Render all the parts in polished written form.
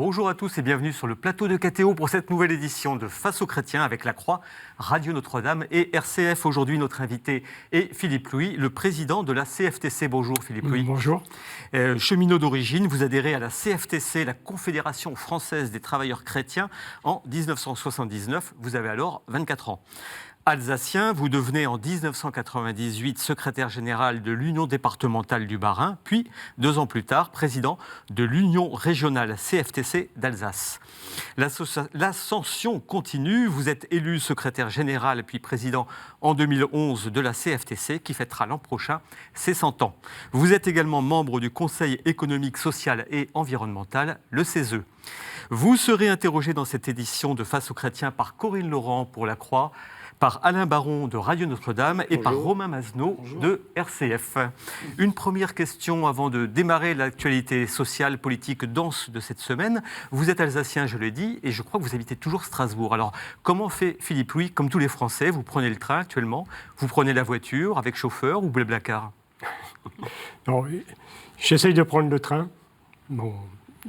Bonjour à tous et bienvenue sur le plateau de KTO pour cette nouvelle édition de Face aux chrétiens avec La Croix, Radio Notre-Dame et RCF. Aujourd'hui, notre invité est Philippe Louis, le président de la CFTC. Bonjour Philippe Louis. Bonjour. Cheminot d'origine, vous adhérez à la CFTC, la Confédération française des travailleurs chrétiens, en 1979. Vous avez alors 24 ans. Alsacien, vous devenez en 1998 secrétaire général de l'Union départementale du Bas-Rhin, puis 2 ans plus tard, président de l'Union régionale CFTC d'Alsace. L'ascension continue, vous êtes élu secrétaire général puis président en 2011 de la CFTC qui fêtera l'an prochain ses 100 ans. Vous êtes également membre du Conseil économique, social et environnemental, le CESE. Vous serez interrogé dans cette édition de Face aux chrétiens par Corinne Laurent pour La Croix, par Alain Baron de Radio Notre-Dame et par Romain Mazenot de RCF. Une première question avant de démarrer l'actualité sociale, politique dense de cette semaine. Vous êtes alsacien, je l'ai dit, et je crois que vous habitez toujours Strasbourg. Alors, comment fait Philippe Louis, comme tous les Français? Vous prenez le train actuellement, vous prenez la voiture avec chauffeur ou blablacar? Non, j'essaye de prendre le train. Bon,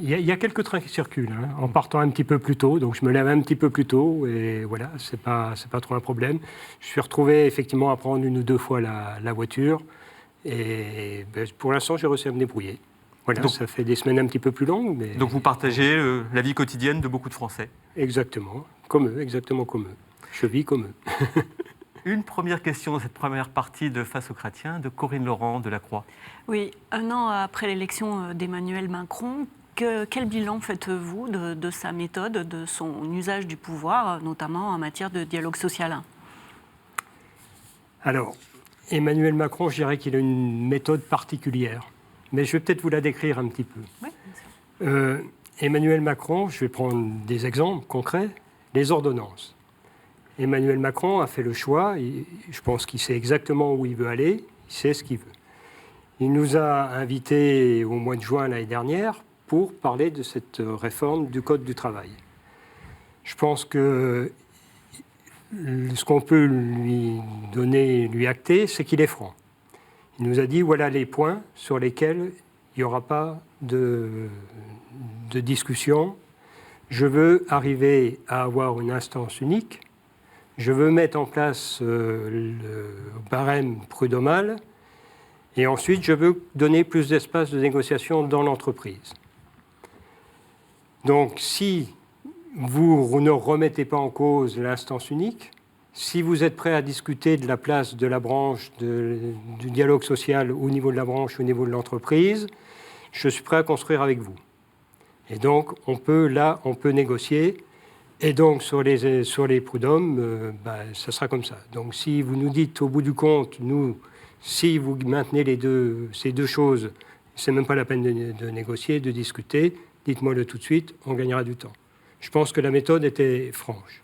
il y a quelques trains qui circulent, en partant un petit peu plus tôt, donc je me lève un petit peu plus tôt et voilà, c'est pas trop un problème. Je suis retrouvé effectivement à prendre 1 ou 2 fois la voiture et pour l'instant j'ai réussi à me débrouiller. Voilà, donc, ça fait des semaines un petit peu plus longues. Mais... Donc vous partagez la vie quotidienne de beaucoup de Français? Exactement comme eux. Je vis comme eux. Une première question dans cette première partie de Face aux chrétiens de Corinne Laurent de La Croix. Oui, 1 an après l'élection d'Emmanuel Macron, quel bilan faites-vous de sa méthode, de son usage du pouvoir, notamment en matière de dialogue social? Alors, Emmanuel Macron, je dirais qu'il a une méthode particulière, mais je vais peut-être vous la décrire un petit peu. Oui, bien sûr. Emmanuel Macron, je vais prendre des exemples concrets, les ordonnances. Emmanuel Macron a fait le choix, je pense qu'il sait exactement où il veut aller, il sait ce qu'il veut. Il nous a invités au mois de juin l'année dernière pour parler de cette réforme du Code du travail. Je pense que ce qu'on peut lui acter, c'est qu'il est franc. Il nous a dit, voilà les points sur lesquels il n'y aura pas de discussion. Je veux arriver à avoir une instance unique. Je veux mettre en place le barème prud'homal. Et ensuite, je veux donner plus d'espace de négociation dans l'entreprise. Donc, si vous ne remettez pas en cause l'instance unique, si vous êtes prêt à discuter de la place de la branche, du dialogue social au niveau de la branche, au niveau de l'entreprise, je suis prêt à construire avec vous. Et donc, on peut négocier. Et donc, sur les prud'hommes, ça sera comme ça. Donc, si vous nous dites, au bout du compte, si vous maintenez ces deux choses, c'est même pas la peine de négocier, de discuter, dites-moi-le tout de suite, on gagnera du temps. Je pense que la méthode était franche.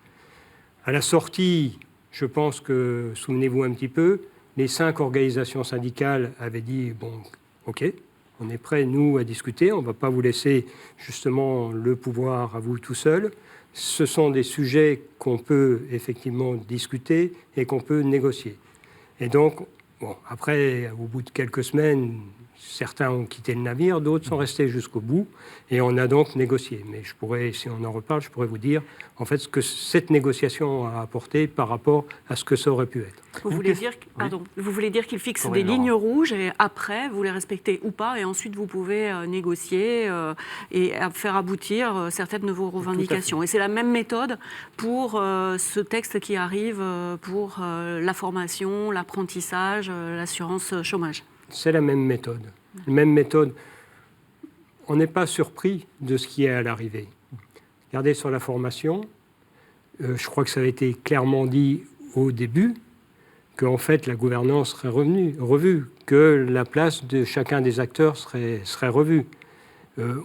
À la sortie, je pense que, souvenez-vous un petit peu, les 5 organisations syndicales avaient dit, bon, ok, on est prêts, nous, à discuter, on ne va pas vous laisser justement le pouvoir à vous tout seul. Ce sont des sujets qu'on peut effectivement discuter et qu'on peut négocier. Et donc, bon, après, au bout de quelques semaines, certains ont quitté le navire, d'autres sont restés jusqu'au bout, et on a donc négocié. Mais je pourrais, si on en reparle, je pourrais vous dire, en fait, ce que cette négociation a apporté par rapport à ce que ça aurait pu être. Vous voulez dire qu'il fixe des lignes rouges, et après, vous les respectez ou pas, et ensuite vous pouvez négocier et faire aboutir certaines de vos revendications. Et c'est la même méthode pour ce texte qui arrive pour la formation, l'apprentissage, l'assurance chômage. C'est la même méthode. Même méthode. On n'est pas surpris de ce qui est à l'arrivée. Regardez sur la formation, je crois que ça a été clairement dit au début, qu'en fait la gouvernance serait revue, que la place de chacun des acteurs serait revue.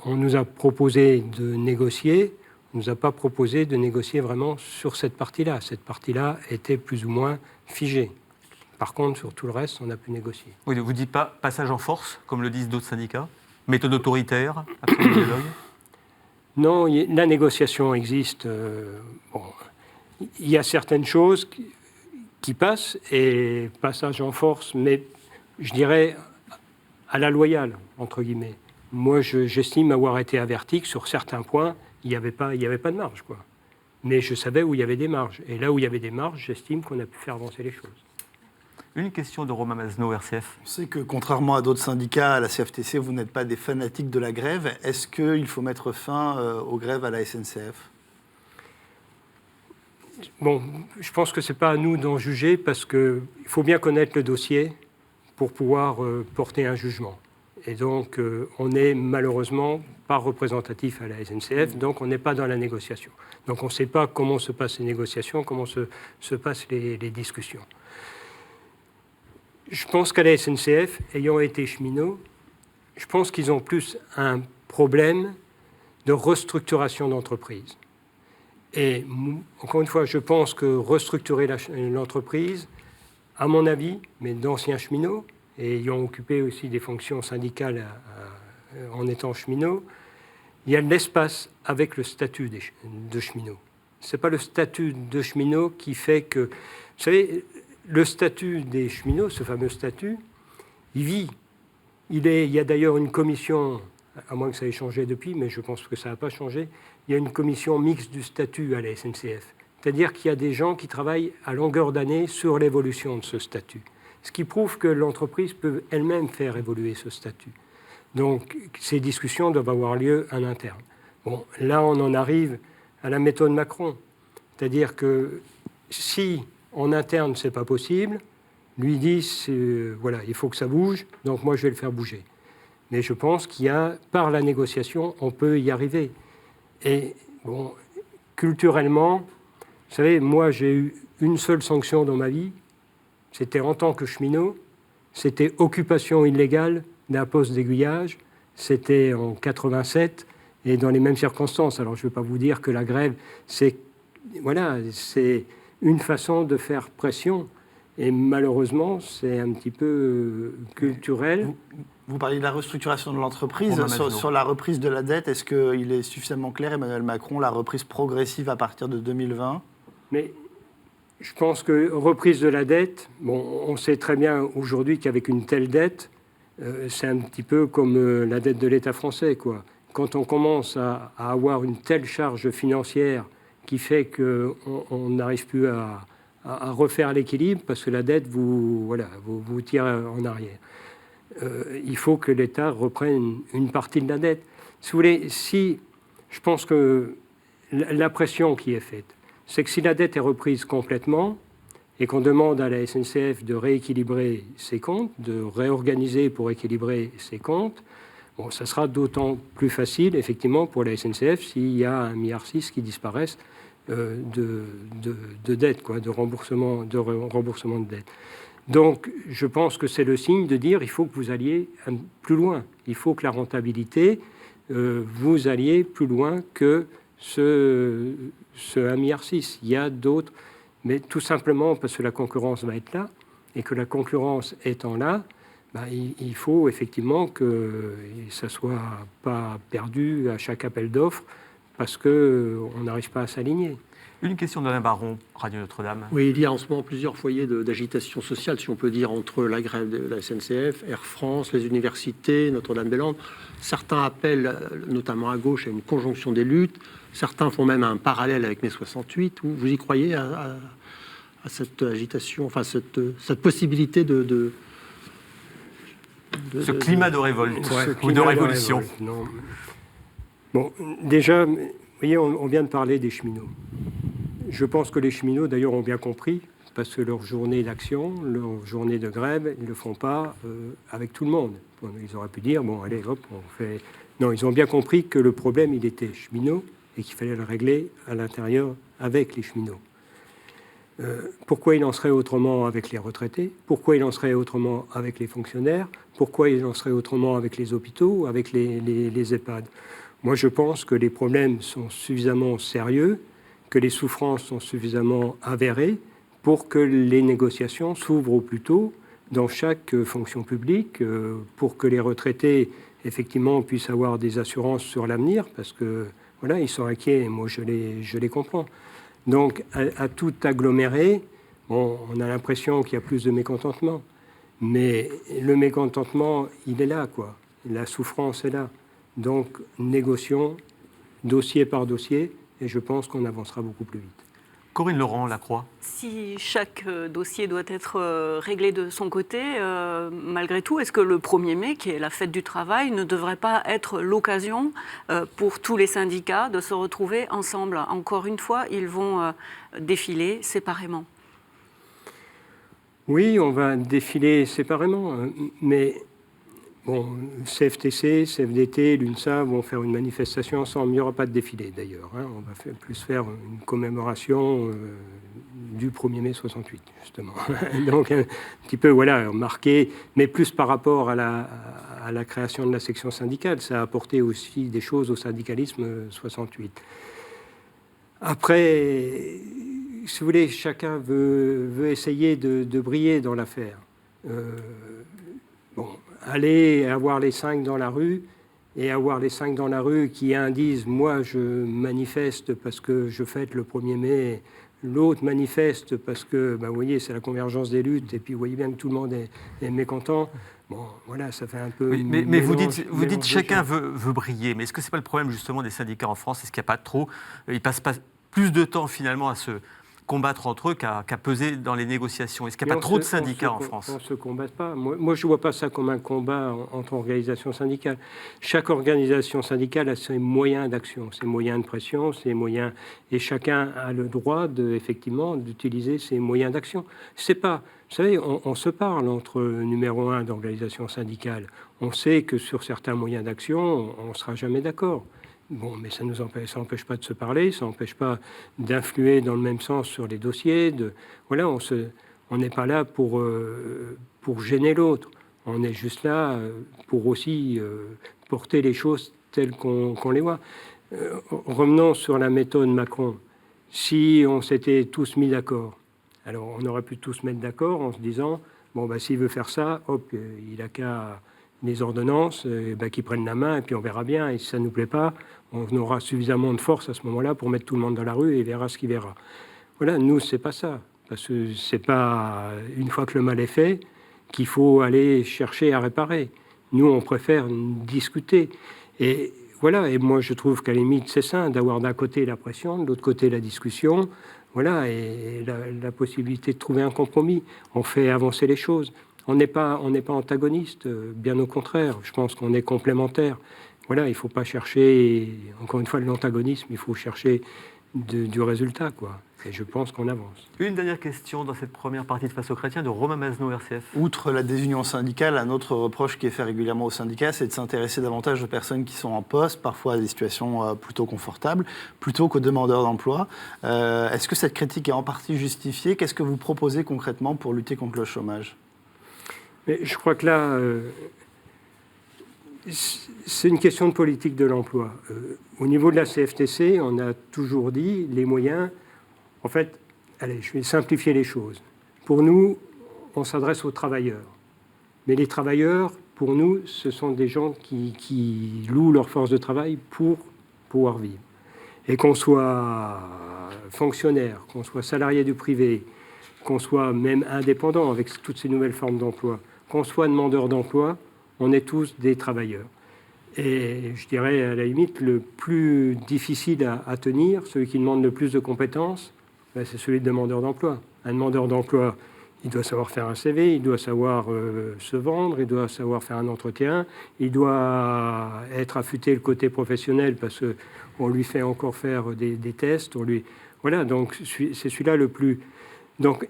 On nous a proposé de négocier, on ne nous a pas proposé de négocier vraiment sur cette partie-là. Cette partie-là était plus ou moins figée. Par contre, sur tout le reste, on a pu négocier. Oui, vous ne dites pas passage en force, comme le disent d'autres syndicats? Méthode autoritaire, après le dialogue? Non, la négociation existe. Bon, il y a certaines choses qui passent, et passage en force, mais je dirais à la loyale, entre guillemets. Moi, j'estime avoir été averti que sur certains points, il n'y avait pas de marge, quoi. Mais je savais où il y avait des marges. Et là où il y avait des marges, j'estime qu'on a pu faire avancer les choses. Une question de Romain Mazneau, RCF. On sait que contrairement à d'autres syndicats, à la CFTC, vous n'êtes pas des fanatiques de la grève. Est-ce qu'il faut mettre fin aux grèves à la SNCF ? Bon, je pense que ce n'est pas à nous d'en juger parce qu'il faut bien connaître le dossier pour pouvoir porter un jugement. Et donc, on n'est malheureusement pas représentatif à la SNCF, donc on n'est pas dans la négociation. Donc, on ne sait pas comment se passent les négociations, comment se passent les discussions. Je pense qu'à la SNCF, ayant été cheminot, je pense qu'ils ont plus un problème de restructuration d'entreprise. Et encore une fois, je pense que restructurer l'entreprise, à mon avis, mais d'anciens cheminots, et ayant occupé aussi des fonctions syndicales en étant cheminot, il y a de l'espace avec le statut de cheminot. Ce n'est pas le statut de cheminot qui fait que... Vous savez, le statut des cheminots, ce fameux statut, il vit. Il y a d'ailleurs une commission, à moins que ça ait changé depuis, mais je pense que ça n'a pas changé, il y a une commission mixte du statut à la SNCF. C'est-à-dire qu'il y a des gens qui travaillent à longueur d'année sur l'évolution de ce statut. Ce qui prouve que l'entreprise peut elle-même faire évoluer ce statut. Donc, ces discussions doivent avoir lieu en interne. Bon, là, on en arrive à la méthode Macron. C'est-à-dire que si en interne, ce n'est pas possible, lui dit, voilà, il faut que ça bouge, donc moi, je vais le faire bouger. Mais je pense qu'il y a, par la négociation, on peut y arriver. Et, bon, culturellement, vous savez, moi, j'ai eu une seule sanction dans ma vie, c'était en tant que cheminot, c'était occupation illégale d'un poste d'aiguillage, c'était en 87, et dans les mêmes circonstances. Alors, je ne vais pas vous dire que la grève, c'est une façon de faire pression, et malheureusement, c'est un petit peu culturel. Vous parlez de la restructuration de l'entreprise. Sur la reprise de la dette, est-ce qu'il est suffisamment clair, Emmanuel Macron, la reprise progressive à partir de 2020 ? Mais je pense que reprise de la dette, bon, on sait très bien aujourd'hui qu'avec une telle dette, c'est un petit peu comme la dette de l'État français, quoi. Quand on commence à avoir une telle charge financière qui fait qu'on n'arrive plus à refaire l'équilibre, parce que la dette vous tire en arrière. Il faut que l'État reprenne une partie de la dette. Si vous voulez, je pense que la pression qui est faite, c'est que si la dette est reprise complètement et qu'on demande à la SNCF de rééquilibrer ses comptes, de réorganiser pour équilibrer ses comptes, bon, ça sera d'autant plus facile, effectivement, pour la SNCF s'il y a 1,6 milliard qui disparaissent de dette, quoi, de remboursement de dette. Donc, je pense que c'est le signe de dire il faut que vous alliez plus loin. Il faut que la rentabilité, vous alliez plus loin que ce 1,6 milliard. Il y a d'autres, mais tout simplement parce que la concurrence va être là, et que la concurrence étant là, il faut effectivement que ça ne soit pas perdu à chaque appel d'offres, parce qu'on n'arrive pas à s'aligner. Une question d'Alain Baron, Radio Notre-Dame. Oui, il y a en ce moment plusieurs foyers d'agitation sociale, si on peut dire, entre la grève de la SNCF, Air France, les universités, Notre-Dame-des-Landes. Certains appellent, notamment à gauche, à une conjonction des luttes. Certains font même un parallèle avec mai 68. Vous y croyez à cette agitation, enfin cette possibilité ce climat de révolte ou de révolution. Non. Bon, déjà, vous voyez, on vient de parler des cheminots. Je pense que les cheminots, d'ailleurs, ont bien compris, parce que leur journée d'action, leur journée de grève, ils ne le font pas avec tout le monde. Ils auraient pu dire, bon, allez, hop, on fait... Non, ils ont bien compris que le problème, il était cheminot et qu'il fallait le régler à l'intérieur avec les cheminots. Pourquoi il en serait autrement avec les retraités? Pourquoi il en serait autrement avec les fonctionnaires? Pourquoi il en serait autrement avec les hôpitaux, avec les EHPAD? Moi, je pense que les problèmes sont suffisamment sérieux, que les souffrances sont suffisamment avérées pour que les négociations s'ouvrent au plus tôt dans chaque fonction publique, pour que les retraités, effectivement, puissent avoir des assurances sur l'avenir, parce que, voilà, ils sont inquiets, et moi, je les comprends. Donc, à tout agglomérer, bon, on a l'impression qu'il y a plus de mécontentement. Mais le mécontentement, il est là, quoi. La souffrance est là. Donc, négocions dossier par dossier, et je pense qu'on avancera beaucoup plus vite. Corinne Laurent-Lacroix. Si chaque dossier doit être réglé de son côté, malgré tout, est-ce que le 1er mai, qui est la fête du travail, ne devrait pas être l'occasion pour tous les syndicats de se retrouver ensemble? Encore une fois, ils vont défiler séparément. Oui, on va défiler séparément, mais bon, CFTC, CFDT, l'UNSA vont faire une manifestation ensemble. Il n'y aura pas de défilé d'ailleurs. On va plus faire une commémoration du 1er mai 68, justement. Donc un petit peu, voilà, marqué, mais plus par rapport à la création de la section syndicale. Ça a apporté aussi des choses au syndicalisme 68. Après, si vous voulez, chacun veut essayer de briller dans l'affaire. Bon, aller avoir les 5 dans la rue et avoir les 5 dans la rue qui un disent « moi je manifeste parce que je fête le 1er mai », l'autre manifeste parce que, vous voyez, c'est la convergence des luttes et puis vous voyez bien que tout le monde est mécontent. Bon, voilà, ça fait un peu... Oui, mais vous dites chacun veut briller, mais est-ce que ce n'est pas le problème justement des syndicats en France? Est-ce qu'il n'y a pas trop... Ils passent pas plus de temps finalement à se combattre entre eux qu'à peser dans les négociations. Est-ce qu'il n'y a pas trop de syndicats en France? On ne se combat pas. Moi, je ne vois pas ça comme un combat entre organisations syndicales. Chaque organisation syndicale a ses moyens d'action, ses moyens de pression, ses moyens... Et chacun a le droit, effectivement, d'utiliser ses moyens d'action. C'est pas... Vous savez, on se parle entre numéro 1 d'organisations syndicales. On sait que sur certains moyens d'action, on ne sera jamais d'accord. Bon, mais ça n'empêche pas de se parler, ça n'empêche pas d'influer dans le même sens sur les dossiers. Voilà, on n'est pas là pour gêner l'autre. On est juste là pour aussi porter les choses telles qu'on les voit. Revenons sur la méthode Macron. Si on s'était tous mis d'accord, alors on aurait pu tous se mettre d'accord en se disant, bon, s'il veut faire ça, hop, il n'a qu'à... les ordonnances, qui prennent la main et puis on verra bien. Et si ça ne nous plaît pas, on aura suffisamment de force à ce moment-là pour mettre tout le monde dans la rue et il verra ce qu'il verra. Voilà, nous, c'est pas ça. Parce que c'est pas une fois que le mal est fait qu'il faut aller chercher à réparer. Nous, on préfère discuter. Et voilà, et moi, je trouve qu'à la limite, c'est sain d'avoir d'un côté la pression, de l'autre côté la discussion. Voilà, et la possibilité de trouver un compromis. On fait avancer les choses. On n'est pas antagonistes, bien au contraire. Je pense qu'on est complémentaires. Voilà, il ne faut pas chercher, encore une fois, de l'antagonisme, il faut chercher du résultat, quoi. Et je pense qu'on avance. Une dernière question dans cette première partie de Face aux Chrétiens de Romain Mazneau, RCF. Outre la désunion syndicale, un autre reproche qui est fait régulièrement aux syndicats, c'est de s'intéresser davantage aux personnes qui sont en poste, parfois à des situations plutôt confortables, plutôt qu'aux demandeurs d'emploi. Est-ce que cette critique est en partie justifiée? Qu'est-ce que vous proposez concrètement pour lutter contre le chômage? Mais je crois que là, c'est une question de politique de l'emploi. Au niveau de la CFTC, on a toujours dit les moyens. En fait, allez, je vais simplifier les choses. Pour nous, on s'adresse aux travailleurs. Mais les travailleurs, pour nous, ce sont des gens qui louent leur force de travail pour pouvoir vivre. Et qu'on soit fonctionnaire, qu'on soit salarié du privé, qu'on soit même indépendant avec toutes ces nouvelles formes d'emploi, qu'on soit demandeur d'emploi, on est tous des travailleurs. Et je dirais, à la limite, le plus difficile à tenir, celui qui demande le plus de compétences, c'est celui de demandeur d'emploi. Un demandeur d'emploi, il doit savoir faire un CV, il doit savoir se vendre, il doit savoir faire un entretien, il doit être affûté le côté professionnel parce qu'on lui fait encore faire des tests. Voilà, donc c'est celui-là le plus... Donc,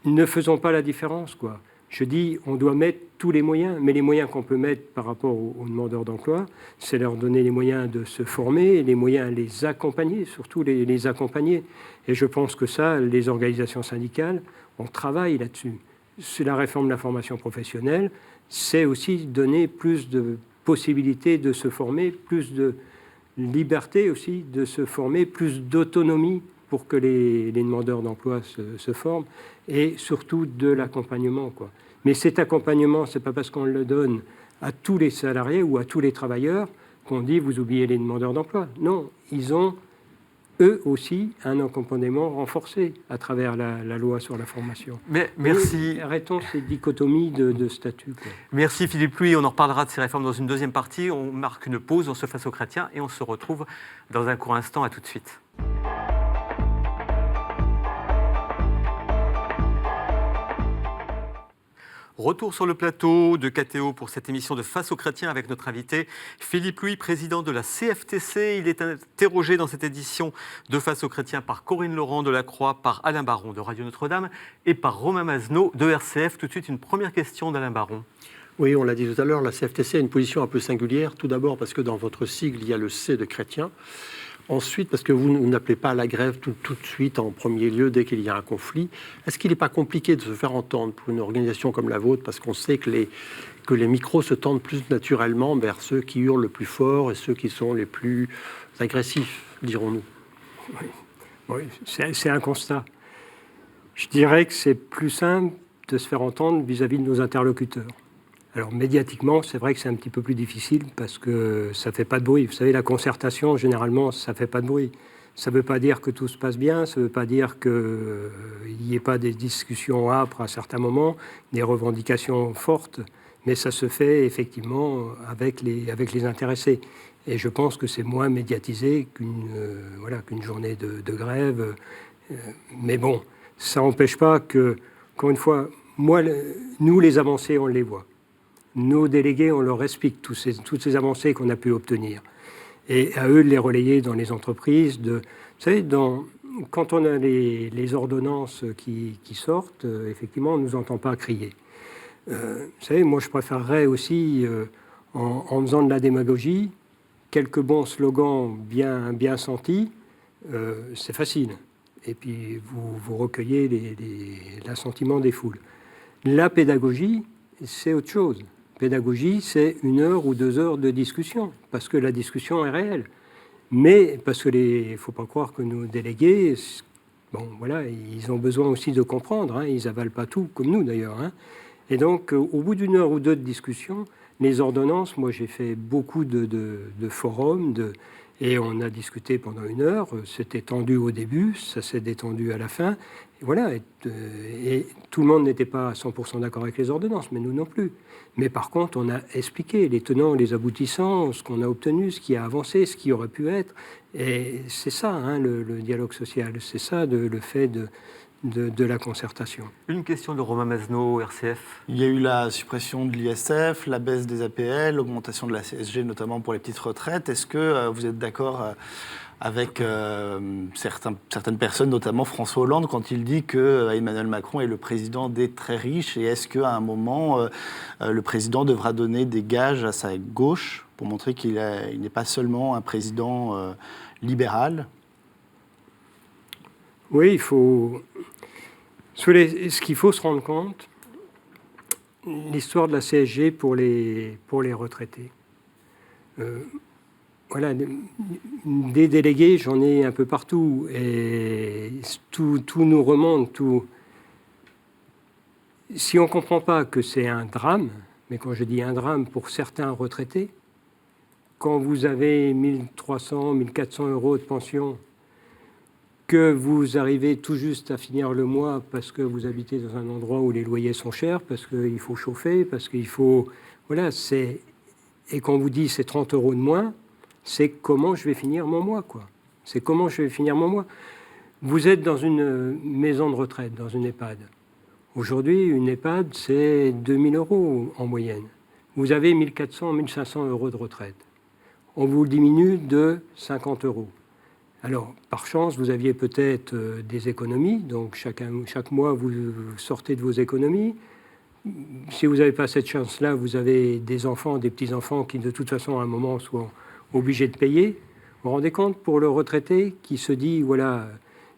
ne faisons pas la différence, quoi. Je dis, on doit mettre tous les moyens, mais les moyens qu'on peut mettre par rapport aux demandeurs d'emploi, c'est leur donner les moyens de se former, les moyens de les accompagner, surtout les accompagner. Et je pense que ça, les organisations syndicales, on travaille là-dessus. C'est la réforme de la formation professionnelle, c'est aussi donner plus de possibilités de se former, plus de liberté aussi de se former, plus d'autonomie pour que les demandeurs d'emploi se forment, et surtout de l'accompagnement, quoi. Mais cet accompagnement, ce n'est pas parce qu'on le donne à tous les salariés ou à tous les travailleurs qu'on dit « vous oubliez les demandeurs d'emploi ». Non, ils ont eux aussi un accompagnement renforcé à travers la loi sur la formation. Mais merci. Et arrêtons ces dichotomies de statut. Quoi. Merci Philippe Louis. On en reparlera de ces réformes dans une deuxième partie. On marque une pause, on se Face aux chrétiens et on se retrouve dans un court instant. À tout de suite. Retour sur le plateau de KTO pour cette émission de Face aux chrétiens avec notre invité Philippe Louis, président de la CFTC. Il est interrogé dans cette édition de Face aux chrétiens par Corinne Laurent de la Croix, par Alain Baron de Radio Notre-Dame et par Romain Mazenot de RCF. Tout de suite, une première question d'Alain Baron. Oui, on l'a dit tout à l'heure, la CFTC a une position un peu singulière. Tout d'abord parce que dans votre sigle, il y a le C de chrétien. Ensuite, parce que vous n'appelez pas à la grève tout de suite en premier lieu dès qu'il y a un conflit. Est-ce qu'il n'est pas compliqué de se faire entendre pour une organisation comme la vôtre, parce qu'on sait que les micros se tendent plus naturellement vers ceux qui hurlent le plus fort et ceux qui sont les plus agressifs, dirons-nous? Oui, c'est un constat. Je dirais que c'est plus simple de se faire entendre vis-à-vis de nos interlocuteurs. Alors médiatiquement, c'est vrai que c'est un petit peu plus difficile parce que ça ne fait pas de bruit. Vous savez, la concertation, généralement, ça ne fait pas de bruit. Ça ne veut pas dire que tout se passe bien, ça ne veut pas dire qu'il n'y ait pas des discussions âpres à certains moments, des revendications fortes, mais ça se fait effectivement avec les intéressés. Et je pense que c'est moins médiatisé qu'une journée de grève. Mais bon, ça n'empêche pas que, encore une fois, nous, les avancées, on les voit. Nos délégués, on leur explique toutes ces avancées qu'on a pu obtenir. Et à eux de les relayer dans les entreprises. Vous savez, quand on a les ordonnances qui sortent, effectivement, on ne nous entend pas crier. Vous savez, moi, je préférerais aussi, en faisant de la démagogie, quelques bons slogans bien sentis, c'est facile. Et puis, vous recueillez l'assentiment des foules. La pédagogie, c'est autre chose. Pédagogie, c'est 1 heure ou 2 heures de discussion, parce que la discussion est réelle. Mais parce que il ne faut pas croire que nos délégués, bon, voilà, ils ont besoin aussi de comprendre. Hein, ils n'avalent pas tout, comme nous d'ailleurs. Hein. Et donc, au bout d'1 heure ou 2 de discussion, les ordonnances, moi j'ai fait beaucoup de forums, et on a discuté pendant 1 heure. C'était tendu au début, ça s'est détendu à la fin. Et voilà, et tout le monde n'était pas à 100% d'accord avec les ordonnances, mais nous non plus. Mais par contre, on a expliqué les tenants, les aboutissants, ce qu'on a obtenu, ce qui a avancé, ce qui aurait pu être. Et c'est ça, hein, le dialogue social. C'est ça, le fait de la concertation. Une question de Romain Mazenot, RCF. Il y a eu la suppression de l'ISF, la baisse des APL, l'augmentation de la CSG, notamment pour les petites retraites. Est-ce que vous êtes d'accord avec certaines personnes, notamment François Hollande, quand il dit que Emmanuel Macron est le président des très riches? Et est-ce qu'à un moment, le président devra donner des gages à sa gauche pour montrer qu'il n'est pas seulement un président libéral? Oui, il faut... Ce qu'il faut se rendre compte, l'histoire de la CSG pour les retraités. Voilà, des délégués, j'en ai un peu partout, et tout nous remonte. Si on ne comprend pas que c'est un drame, mais quand je dis un drame pour certains retraités, quand vous avez 1 300, 1 400 euros de pension, que vous arrivez tout juste à finir le mois parce que vous habitez dans un endroit où les loyers sont chers, parce qu'il faut chauffer, parce qu'il faut... Voilà, et quand vous dit c'est 30 euros de moins, c'est comment je vais finir mon mois, quoi. C'est comment je vais finir mon mois. Vous êtes dans une maison de retraite, dans une EHPAD. Aujourd'hui, une EHPAD, c'est 2 000 euros en moyenne. Vous avez 1 400, 1 500 euros de retraite. On vous le diminue de 50 euros. Alors, par chance, vous aviez peut-être des économies, donc chaque mois, vous sortez de vos économies. Si vous n'avez pas cette chance-là, vous avez des enfants, des petits-enfants qui, de toute façon, à un moment, sont obligés de payer. Vous vous rendez compte, pour le retraité qui se dit, voilà,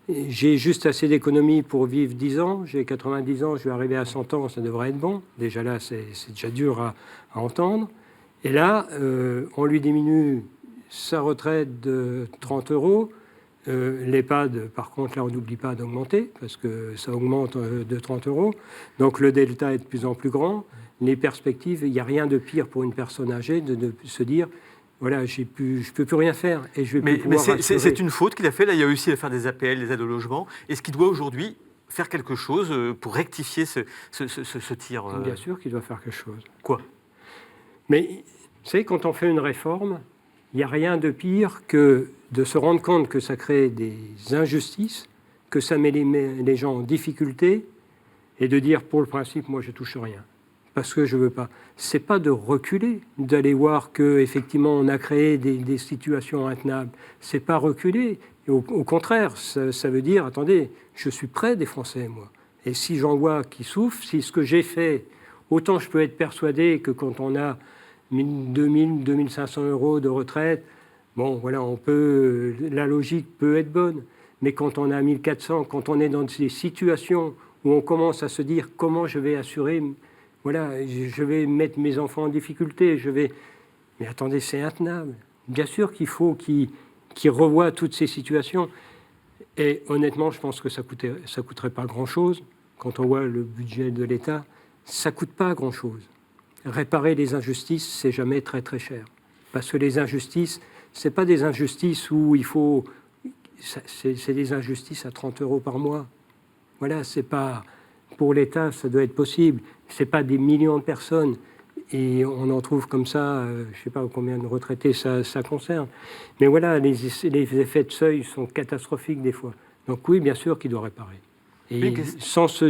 j'ai juste assez d'économies pour vivre 10 ans, j'ai 90 ans, je vais arriver à 100 ans, ça devrait être bon. Déjà là, c'est déjà dur à entendre. Et là, on lui diminue sa retraite de 30 euros. L'EHPAD, par contre, là, on n'oublie pas d'augmenter, parce que ça augmente de 30 euros. Donc le delta est de plus en plus grand. Les perspectives, il n'y a rien de pire pour une personne âgée de se dire voilà, je ne peux plus rien faire et je vais plus Mais pouvoir assurer. c'est une faute qu'il a fait. Là, il y a réussi à faire des APL, des aides au logement. Est-ce qu'il doit aujourd'hui faire quelque chose pour rectifier ce tir Bien sûr qu'il doit faire quelque chose. Quoi? Mais vous savez, quand on fait une réforme, il n'y a rien de pire que de se rendre compte que ça crée des injustices, que ça met les gens en difficulté, et de dire, pour le principe, moi, je ne touche rien, parce que je ne veux pas. Ce n'est pas de reculer, d'aller voir qu'effectivement, on a créé des situations intenables. Ce n'est pas reculer. Au contraire, ça veut dire, attendez, je suis près des Français, moi. Et si j'en vois qui souffrent, si ce que j'ai fait, autant je peux être persuadé que quand on a 2000, 2500 euros de retraite, bon, voilà, la logique peut être bonne. Mais quand on a 1400, quand on est dans ces situations où on commence à se dire comment je vais assurer, voilà, je vais mettre mes enfants en difficulté, mais attendez, c'est intenable. Bien sûr qu'il faut qu'ils revoient toutes ces situations. Et honnêtement, je pense que ça coûterait pas grand-chose. Quand on voit le budget de l'État, ça coûte pas grand-chose. Réparer les injustices, c'est jamais très très cher. Parce que les injustices, c'est pas des injustices où il faut... C'est des injustices à 30 € par mois. Voilà, c'est pas... Pour l'État, ça doit être possible. C'est pas des millions de personnes. Et on en trouve comme ça, je sais pas combien de retraités ça concerne. Mais voilà, les effets de seuil sont catastrophiques des fois. Donc oui, bien sûr qu'il doit réparer. Et sans se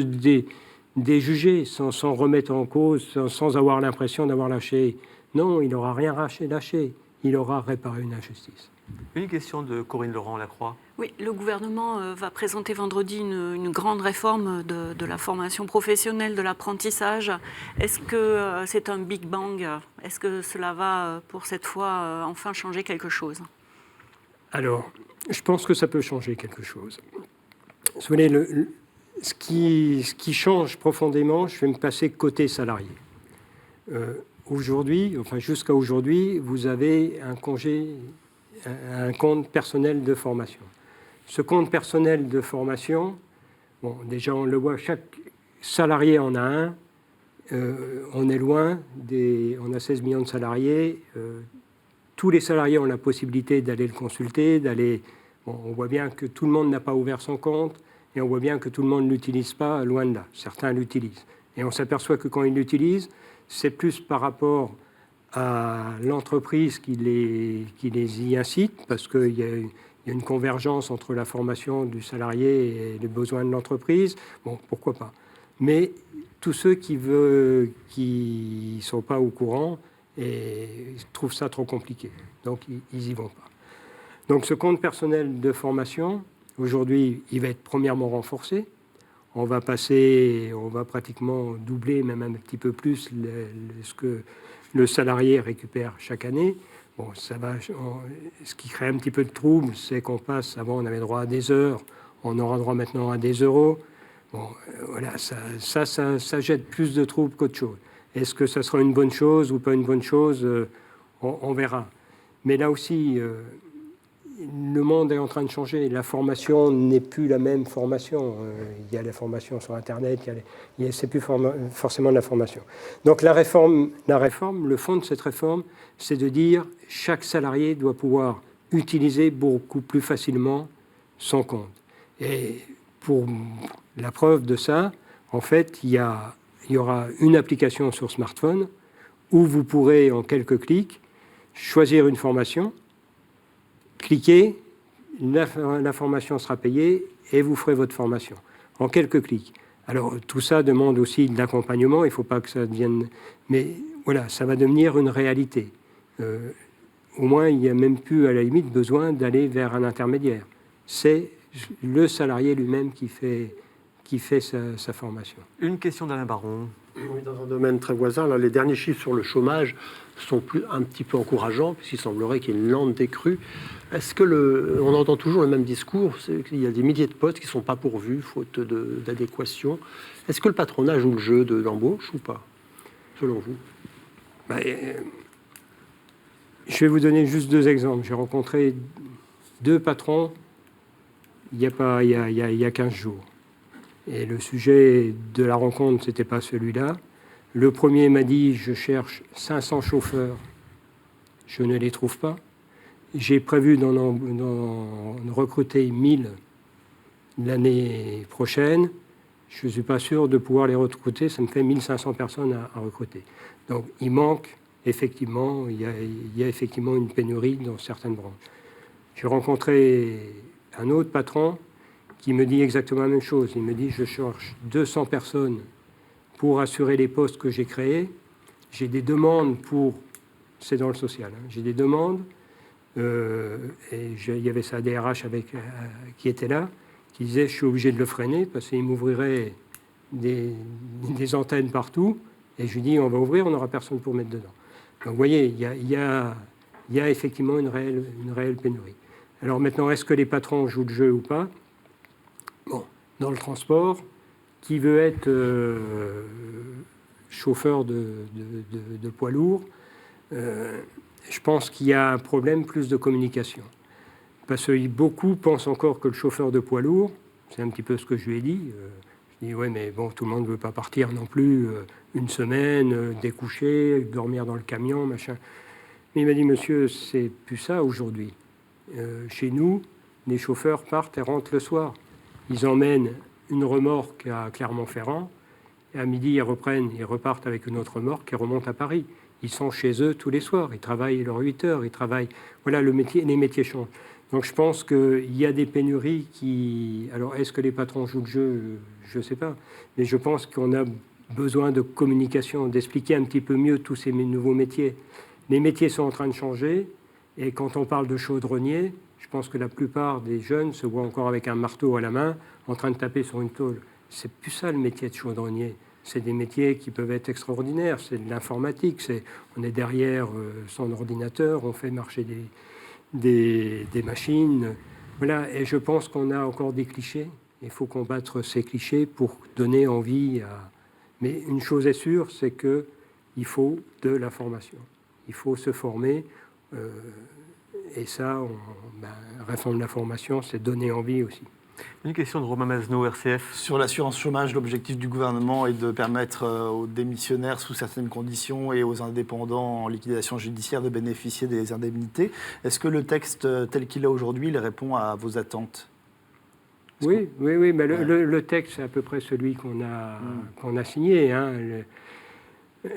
déjuger, sans remettre en cause, sans avoir l'impression d'avoir lâché. Non, il n'aura rien lâché. Il aura réparé une injustice. Une question de Corinne Laurent-Lacroix. Oui, le gouvernement va présenter vendredi une grande réforme de la formation professionnelle, de l'apprentissage. Est-ce que c'est un Big Bang? Est-ce que cela va, pour cette fois, enfin changer quelque chose? Alors, je pense que ça peut changer quelque chose. Vous voyez, ce qui change profondément, je vais me passer côté salarié. Aujourd'hui, enfin jusqu'à aujourd'hui, vous avez un compte personnel de formation. Ce compte personnel de formation, bon, déjà on le voit, chaque salarié en a un. On est loin, on a 16 millions de salariés. Tous les salariés ont la possibilité d'aller le consulter, Bon, on voit bien que tout le monde n'a pas ouvert son compte et on voit bien que tout le monde ne l'utilise pas, loin de là. Certains l'utilisent. Et on s'aperçoit que quand ils l'utilisent, c'est plus par rapport à l'entreprise qui les y incite, parce qu'il y a une convergence entre la formation du salarié et les besoins de l'entreprise. Bon, pourquoi pas. Mais tous ceux qui ne sont pas au courant et trouvent ça trop compliqué. Donc, ils n'y vont pas. Donc, ce compte personnel de formation, aujourd'hui, il va être premièrement renforcé. On va pratiquement doubler, même un petit peu plus, ce que le salarié récupère chaque année. Bon, ce qui crée un petit peu de trouble, c'est qu'on passe, avant on avait droit à des heures, on aura droit maintenant à des euros. Bon, voilà, ça jette plus de troubles qu'autre chose. Est-ce que ça sera une bonne chose ou pas une bonne chose? On verra. Mais là aussi, le monde est en train de changer. La formation n'est plus la même formation. Il y a la formation sur Internet, c'est plus forcément de la formation. Donc la réforme, le fond de cette réforme, c'est de dire chaque salarié doit pouvoir utiliser beaucoup plus facilement son compte. Et pour la preuve de ça, en fait, il y aura une application sur smartphone où vous pourrez, en quelques clics, choisir une formation, cliquez, la formation sera payée et vous ferez votre formation en quelques clics. Alors, tout ça demande aussi de l'accompagnement, il ne faut pas que ça devienne... Mais voilà, ça va devenir une réalité. Au moins, il n'y a même plus, à la limite, besoin d'aller vers un intermédiaire. C'est le salarié lui-même qui fait sa formation. Une question d'Alain Baron. Oui, dans un domaine très voisin, là, les derniers chiffres sur le chômage sont un petit peu encourageants, puisqu'il semblerait qu'il y ait une lente décrue. Est-ce que on entend toujours le même discours, c'est qu'il y a des milliers de postes qui ne sont pas pourvus, faute d'adéquation. Est-ce que le patronat joue le jeu de l'embauche ou pas, selon vous? Je vais vous donner juste deux exemples. J'ai rencontré deux patrons il y a 15 jours. Et le sujet de la rencontre, ce n'était pas celui-là. Le premier m'a dit, je cherche 500 chauffeurs. je ne les trouve pas. J'ai prévu d'en recruter 1000 l'année prochaine. Je ne suis pas sûr de pouvoir les recruter. Ça me fait 1500 personnes à recruter. Donc, il manque effectivement, il y a effectivement une pénurie dans certaines branches. J'ai rencontré un autre patron qui me dit exactement la même chose. Il me dit, je cherche 200 personnes pour assurer les postes que j'ai créés. J'ai des demandes pour... C'est dans le social. Hein, j'ai des demandes. Et il y avait sa DRH qui était là, qui disait, je suis obligé de le freiner parce qu'il m'ouvrirait des antennes partout. Et je lui dis, on va ouvrir, on n'aura personne pour mettre dedans. Donc vous voyez, il y a effectivement une réelle pénurie. Alors maintenant, est-ce que les patrons jouent le jeu ou pas? Bon, dans le transport, qui veut être chauffeur de poids lourd, je pense qu'il y a un problème plus de communication. Parce que beaucoup pensent encore que le chauffeur de poids lourd, c'est un petit peu ce que je lui ai dit, je dis, ouais, mais bon, tout le monde ne veut pas partir non plus une semaine, découcher, dormir dans le camion, machin. Mais il m'a dit, monsieur, c'est plus ça aujourd'hui. Chez nous, les chauffeurs partent et rentrent le soir. Ils emmènent une remorque à Clermont-Ferrand, et à midi, ils repartent avec une autre remorque et remontent à Paris. Ils sont chez eux tous les soirs, ils travaillent leurs 8 heures, ils travaillent... Voilà, les métiers changent. Donc je pense qu'il y a des pénuries qui... Alors, est-ce que les patrons jouent le jeu? Je ne sais pas. Mais je pense qu'on a besoin de communication, d'expliquer un petit peu mieux tous ces nouveaux métiers. Les métiers sont en train de changer, et quand on parle de chaudronnier, je pense que la plupart des jeunes se voient encore avec un marteau à la main, en train de taper sur une tôle. C'est plus ça le métier de chaudronnier. C'est des métiers qui peuvent être extraordinaires. C'est de l'informatique. On est derrière son ordinateur, on fait marcher des machines. Voilà. Et je pense qu'on a encore des clichés. Il faut combattre ces clichés pour donner envie à... Mais une chose est sûre, c'est qu'il faut de la formation. Il faut se former. Et ça, réforme de la formation, c'est donner envie aussi. Une question de Romain Mazneau, RCF. Sur l'assurance chômage, l'objectif du gouvernement est de permettre aux démissionnaires sous certaines conditions et aux indépendants en liquidation judiciaire de bénéficier des indemnités. Est-ce que le texte tel qu'il est aujourd'hui, il répond à vos attentes? Oui, mais le texte, c'est à peu près celui qu'on a signé. Hein.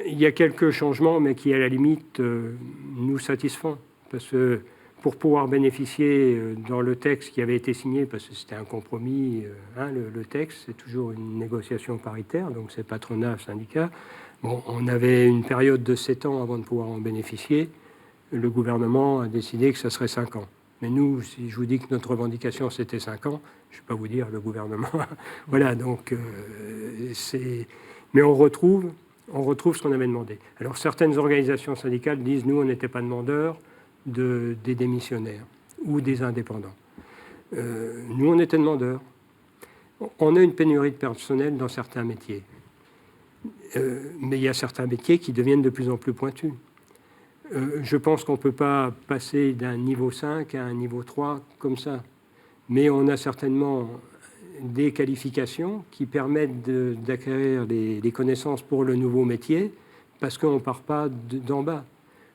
Il y a quelques changements, mais qui, à la limite, nous satisfont. Parce que pour pouvoir bénéficier dans le texte qui avait été signé, parce que c'était un compromis, le texte, c'est toujours une négociation paritaire, donc c'est patronat, syndicat. Bon, on avait une période de 7 ans avant de pouvoir en bénéficier. Le gouvernement a décidé que ça serait 5 ans. Mais nous, si je vous dis que notre revendication, c'était 5 ans, je ne vais pas vous dire le gouvernement. Voilà, donc c'est... Mais on retrouve ce qu'on avait demandé. Alors, certaines organisations syndicales disent, nous, on n'était pas demandeurs des démissionnaires ou des indépendants. Nous, on était demandeurs. On a une pénurie de personnel dans certains métiers. Mais il y a certains métiers qui deviennent de plus en plus pointus. Je pense qu'on ne peut pas passer d'un niveau 5 à un niveau 3 comme ça. Mais on a certainement des qualifications qui permettent d'acquérir des connaissances pour le nouveau métier parce qu'on ne part pas d'en bas.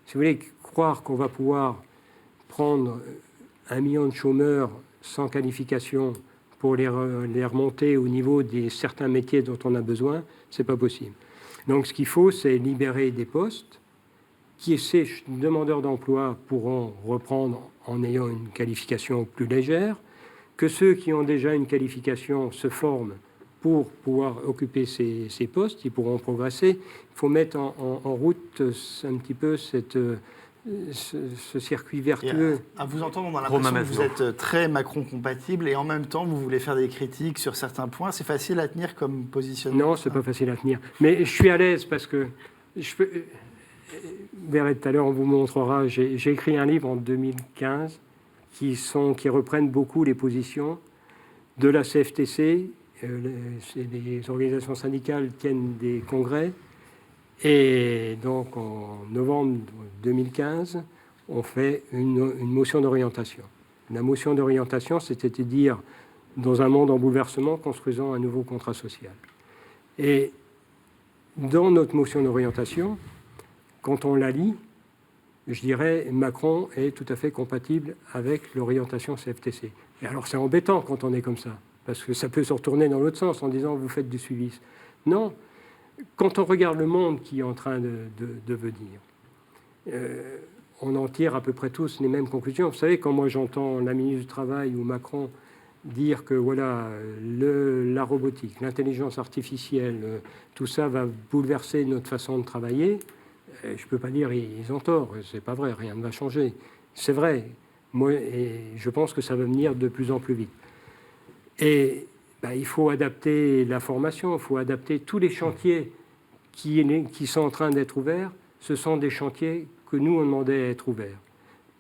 Si vous voulez croire qu'on va pouvoir prendre 1 million de chômeurs sans qualification pour les remonter au niveau de certains métiers dont on a besoin, ce n'est pas possible. Donc ce qu'il faut, c'est libérer des postes qui, ces demandeurs d'emploi pourront reprendre en ayant une qualification plus légère, que ceux qui ont déjà une qualification se forment pour pouvoir occuper ces postes, ils pourront progresser. Il faut mettre en route un petit peu ce circuit vertueux. À vous entendre, on a l'impression que vous êtes très Macron-compatible et en même temps, vous voulez faire des critiques sur certains points. C'est facile à tenir comme positionnement? Non, c'est pas facile à tenir. Mais je suis à l'aise parce que vous verrez tout à l'heure, on vous montrera. J'ai écrit un livre en 2015 qui reprennent beaucoup les positions de la CFTC. Les organisations syndicales tiennent des congrès. Et donc, en novembre 2015, on fait une motion d'orientation. La motion d'orientation, c'était de dire, dans un monde en bouleversement, construisons un nouveau contrat social. Et dans notre motion d'orientation, quand on la lit, je dirais, Macron est tout à fait compatible avec l'orientation CFTC. Et alors c'est embêtant quand on est comme ça, parce que ça peut se retourner dans l'autre sens en disant vous faites du suivisme. Non, quand on regarde le monde qui est en train de venir, on en tire à peu près tous les mêmes conclusions. Vous savez, quand moi j'entends la ministre du Travail ou Macron dire que voilà, la robotique, l'intelligence artificielle, tout ça va bouleverser notre façon de travailler, je ne peux pas dire ils ont tort, c'est pas vrai, rien ne va changer. C'est vrai, moi, et je pense que ça va venir de plus en plus vite. Et il faut adapter la formation, il faut adapter tous les chantiers qui sont en train d'être ouverts. Ce sont des chantiers que nous, on demandait à être ouverts.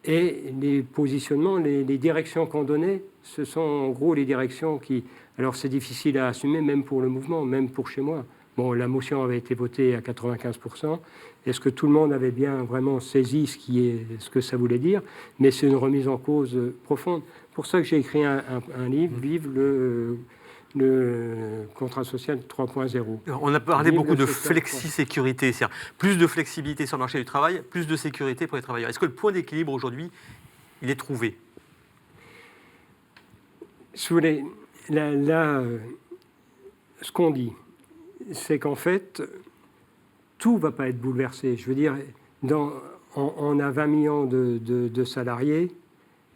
Et les positionnements, les directions qu'on donnait, ce sont en gros les directions qui... Alors c'est difficile à assumer, même pour le mouvement, même pour chez moi. Bon, la motion avait été votée à 95%. Est-ce que tout le monde avait bien vraiment saisi ce que ça voulait dire? Mais c'est une remise en cause profonde. C'est pour ça que j'ai écrit un livre, Vive le contrat social 3.0. On a parlé beaucoup de flexi-sécurité, c'est-à-dire plus de flexibilité sur le marché du travail, plus de sécurité pour les travailleurs. Est-ce que le point d'équilibre aujourd'hui, il est trouvé? Si vous voulez, là, ce qu'on dit, c'est qu'en fait, tout ne va pas être bouleversé. Je veux dire, on a 20 millions de salariés,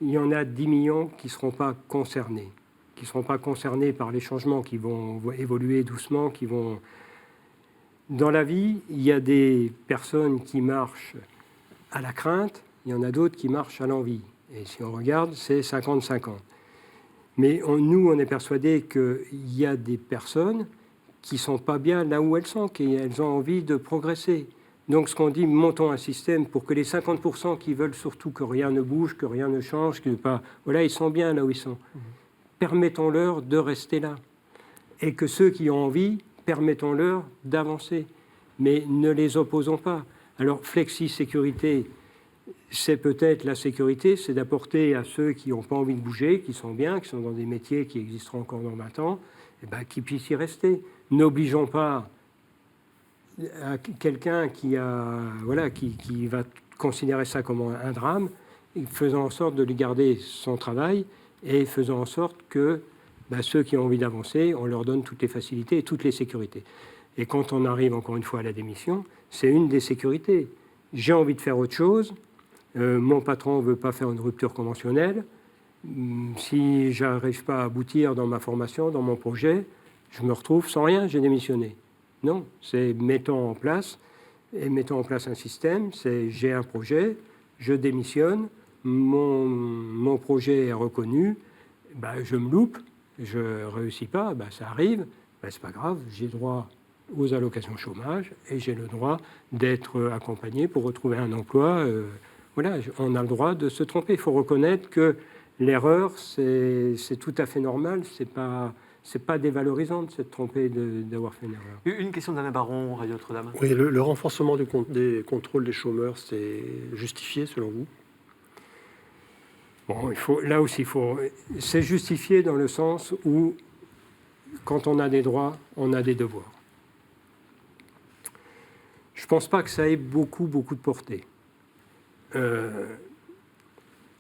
il y en a 10 millions qui ne seront pas concernés. Qui ne seront pas concernés par les changements qui vont évoluer doucement, qui vont... Dans la vie, il y a des personnes qui marchent à la crainte, il y en a d'autres qui marchent à l'envie. Et si on regarde, c'est 50-50. Mais nous, on est persuadés qu'il y a des personnes qui ne sont pas bien là où elles sont, qu'elles ont envie de progresser. Donc ce qu'on dit, montons un système pour que les 50% qui veulent surtout que rien ne bouge, que rien ne change, voilà, ils sont bien là où ils sont. Permettons-leur de rester là. Et que ceux qui ont envie, permettons-leur d'avancer. Mais ne les opposons pas. Alors, flexi-sécurité, c'est peut-être la sécurité, c'est d'apporter à ceux qui n'ont pas envie de bouger, qui sont bien, qui sont dans des métiers qui existeront encore dans 20 ans, qu'ils puissent y rester. N'obligeons pas à quelqu'un qui va considérer ça comme un drame, faisant en sorte de lui garder son travail, et faisant en sorte que ceux qui ont envie d'avancer, on leur donne toutes les facilités et toutes les sécurités. Et quand on arrive encore une fois à la démission, c'est une des sécurités. J'ai envie de faire autre chose, mon patron ne veut pas faire une rupture conventionnelle, si je n'arrive pas à aboutir dans ma formation, dans mon projet, je me retrouve sans rien, j'ai démissionné. Non, c'est mettons en place un système, c'est j'ai un projet, je démissionne, mon projet est reconnu, je me loupe, je ne réussis pas, ça arrive, c'est pas grave, j'ai droit aux allocations chômage et j'ai le droit d'être accompagné pour retrouver un emploi. Voilà, on a le droit de se tromper. Il faut reconnaître que l'erreur, c'est tout à fait normal, c'est pas dévalorisant de se tromper d'avoir fait une erreur. Une question d'Alain Baron, Radio Notre-Dame. Oui, le renforcement des contrôles des chômeurs, c'est justifié selon vous? Bon, c'est justifié dans le sens où, quand on a des droits, on a des devoirs. Je ne pense pas que ça ait beaucoup de portée.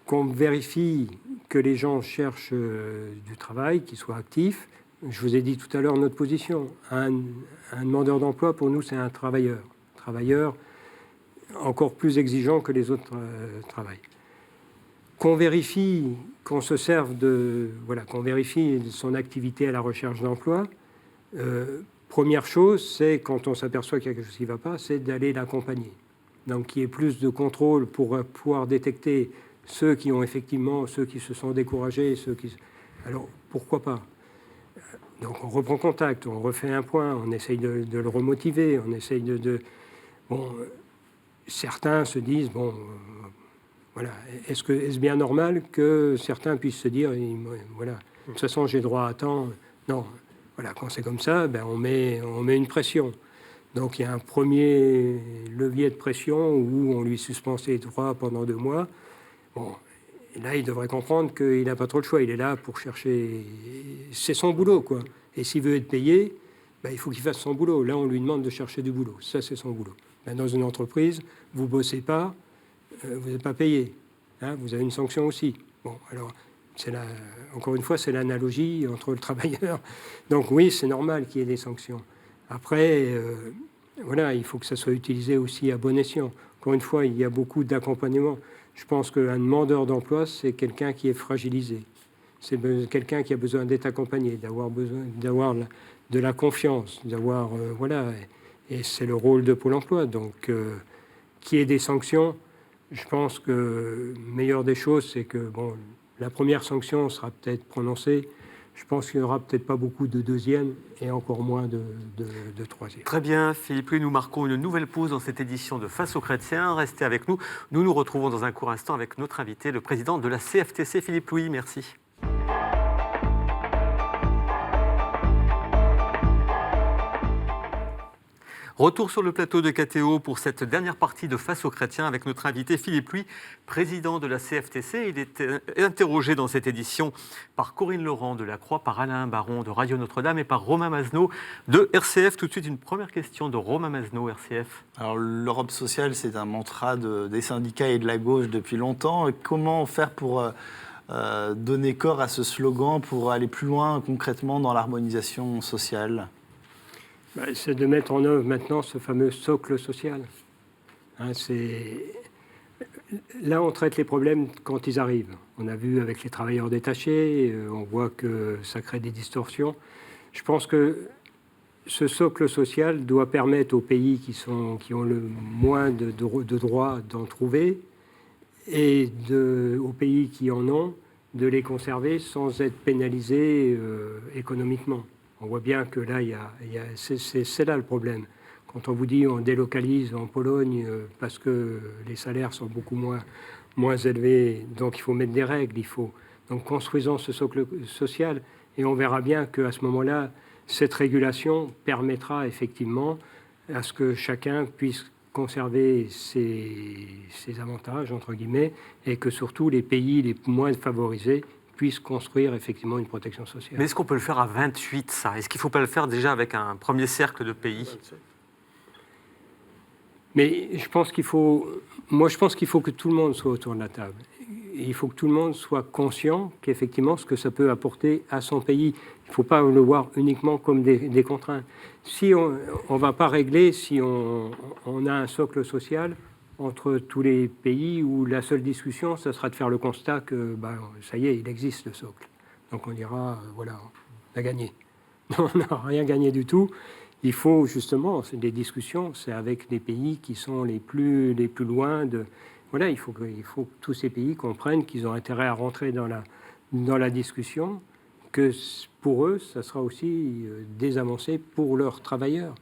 Qu'on vérifie que les gens cherchent du travail, qu'ils soient actifs. Je vous ai dit tout à l'heure notre position. Un demandeur d'emploi, pour nous, c'est un travailleur. Travailleur encore plus exigeant que les autres travails. Qu'on vérifie, qu'on se serve qu'on vérifie son activité à la recherche d'emploi. Première chose, c'est quand on s'aperçoit qu'il y a quelque chose qui ne va pas, c'est d'aller l'accompagner. Donc qu'il y ait plus de contrôle pour pouvoir détecter ceux qui se sont découragés, alors pourquoi pas? Donc on reprend contact, on refait un point, on essaye de le remotiver, on essaye certains se disent, voilà, est-ce bien normal que certains puissent se dire, voilà, de toute façon j'ai droit à temps? Non, voilà, quand c'est comme ça, on met une pression. Donc il y a un premier levier de pression où on lui suspend ses droits pendant 2 mois. Bon, et là, il devrait comprendre qu'il n'a pas trop le choix. Il est là pour chercher... C'est son boulot, quoi. Et s'il veut être payé, il faut qu'il fasse son boulot. Là, on lui demande de chercher du boulot. Ça, c'est son boulot. Dans une entreprise, vous ne bossez pas, vous n'êtes pas payé. Hein, vous avez une sanction aussi. Bon, alors, encore une fois, c'est l'analogie entre le travailleur. Donc oui, c'est normal qu'il y ait des sanctions. Après, voilà, il faut que ça soit utilisé aussi à bon escient. Encore une fois, il y a beaucoup d'accompagnement. Je pense qu'un demandeur d'emploi, c'est quelqu'un qui est fragilisé. C'est quelqu'un qui a besoin d'être accompagné, d'avoir de la confiance, d'avoir voilà. Et c'est le rôle de Pôle emploi. Donc, qu'il y ait des sanctions, je pense que meilleure des choses, c'est que bon, la première sanction sera peut-être prononcée. Je pense qu'il n'y aura peut-être pas beaucoup de deuxième et encore moins de troisième. Très bien, Philippe Louis, nous marquons une nouvelle pause dans cette édition de Face aux chrétiens. Restez avec nous. Nous nous retrouvons dans un court instant avec notre invité, le président de la CFTC, Philippe Louis. Merci. Retour sur le plateau de KTO pour cette dernière partie de Face aux chrétiens avec notre invité Philippe Louis, président de la CFTC. Il est interrogé dans cette édition par Corinne Laurent de la Croix, par Alain Baron de Radio Notre-Dame et par Romain Mazneau de RCF. Tout de suite, une première question de Romain Mazneau, RCF. Alors, l'Europe sociale, c'est un mantra des syndicats et de la gauche depuis longtemps. Comment faire pour donner corps à ce slogan, pour aller plus loin concrètement dans l'harmonisation sociale ? C'est de mettre en œuvre maintenant ce fameux socle social. Hein, là, on traite les problèmes quand ils arrivent. On a vu avec les travailleurs détachés, on voit que ça crée des distorsions. Je pense que ce socle social doit permettre aux pays qui ont le moins de droits d'en trouver et aux pays qui en ont de les conserver sans être pénalisés économiquement. On voit bien que là, c'est là le problème. Quand on vous dit on délocalise en Pologne parce que les salaires sont beaucoup moins élevés, donc il faut mettre des règles. Donc construisons ce socle social et on verra bien qu'à ce moment-là, cette régulation permettra effectivement à ce que chacun puisse conserver ses avantages, entre guillemets, et que surtout les pays les moins favorisés puissent construire effectivement une protection sociale. Mais est-ce qu'on peut le faire à 28, ça ? Est-ce qu'il ne faut pas le faire déjà avec un premier cercle de pays ? Mais je pense qu'il faut que tout le monde soit autour de la table. Et il faut que tout le monde soit conscient qu'effectivement, ce que ça peut apporter à son pays. Il ne faut pas le voir uniquement comme des contraintes. Si on ne va pas régler, si on a un socle social entre tous les pays où la seule discussion, ça sera de faire le constat que ça y est, il existe le socle. Donc on dira, voilà, on a gagné. Non, on n'a rien gagné du tout. Il faut justement, c'est des discussions, c'est avec les pays qui sont les plus loin de... Voilà, il faut que tous ces pays comprennent qu'ils ont intérêt à rentrer dans la discussion, que pour eux, ça sera aussi des avancées pour leurs travailleurs.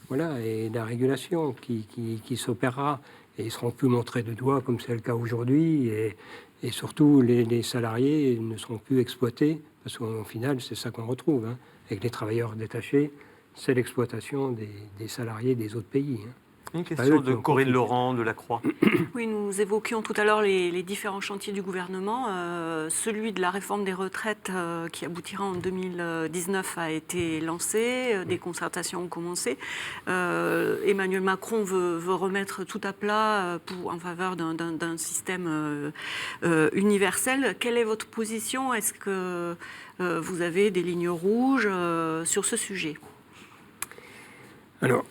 Voilà, et la régulation qui s'opérera. Et ils ne seront plus montrés de doigts comme c'est le cas aujourd'hui. Et surtout, les salariés ne seront plus exploités, parce qu'au final, c'est ça qu'on retrouve. Hein. Avec les travailleurs détachés, c'est l'exploitation des salariés des autres pays. Hein. Une question de Corinne Laurent de la Croix. Oui, nous évoquions tout à l'heure les différents chantiers du gouvernement. Celui de la réforme des retraites qui aboutira en 2019 a été lancé. Des concertations ont commencé. Emmanuel Macron veut remettre tout à plat en faveur d'un système universel. Quelle est votre position ? Est-ce que vous avez des lignes rouges sur ce sujet ? Alors,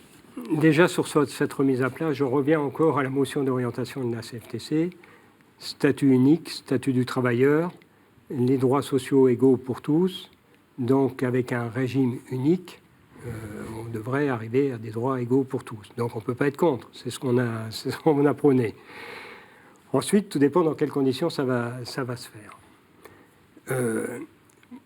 déjà, sur cette remise à plat, je reviens encore à la motion d'orientation de la CFTC. Statut unique, statut du travailleur, les droits sociaux égaux pour tous. Donc, avec un régime unique, on devrait arriver à des droits égaux pour tous. Donc, on ne peut pas être contre. C'est ce qu'on a prôné. Ensuite, tout dépend dans quelles conditions ça va se faire.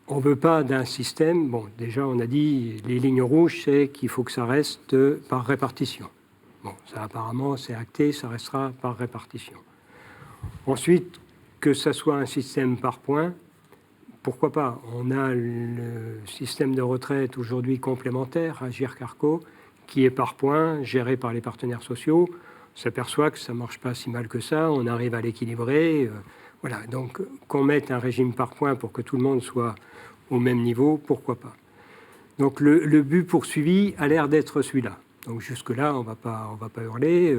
On ne veut pas d'un système... Bon, déjà, on a dit, les lignes rouges, c'est qu'il faut que ça reste par répartition. Bon, ça, apparemment, c'est acté, ça restera par répartition. Ensuite, que ça soit un système par points, pourquoi pas ? On a le système de retraite aujourd'hui complémentaire, Agirc-Arrco, qui est par points, géré par les partenaires sociaux. On s'aperçoit que ça ne marche pas si mal que ça, on arrive à l'équilibrer. Voilà, donc qu'on mette un régime par points pour que tout le monde soit au même niveau, pourquoi pas. Donc le but poursuivi a l'air d'être celui-là. Donc jusque-là, on va pas hurler.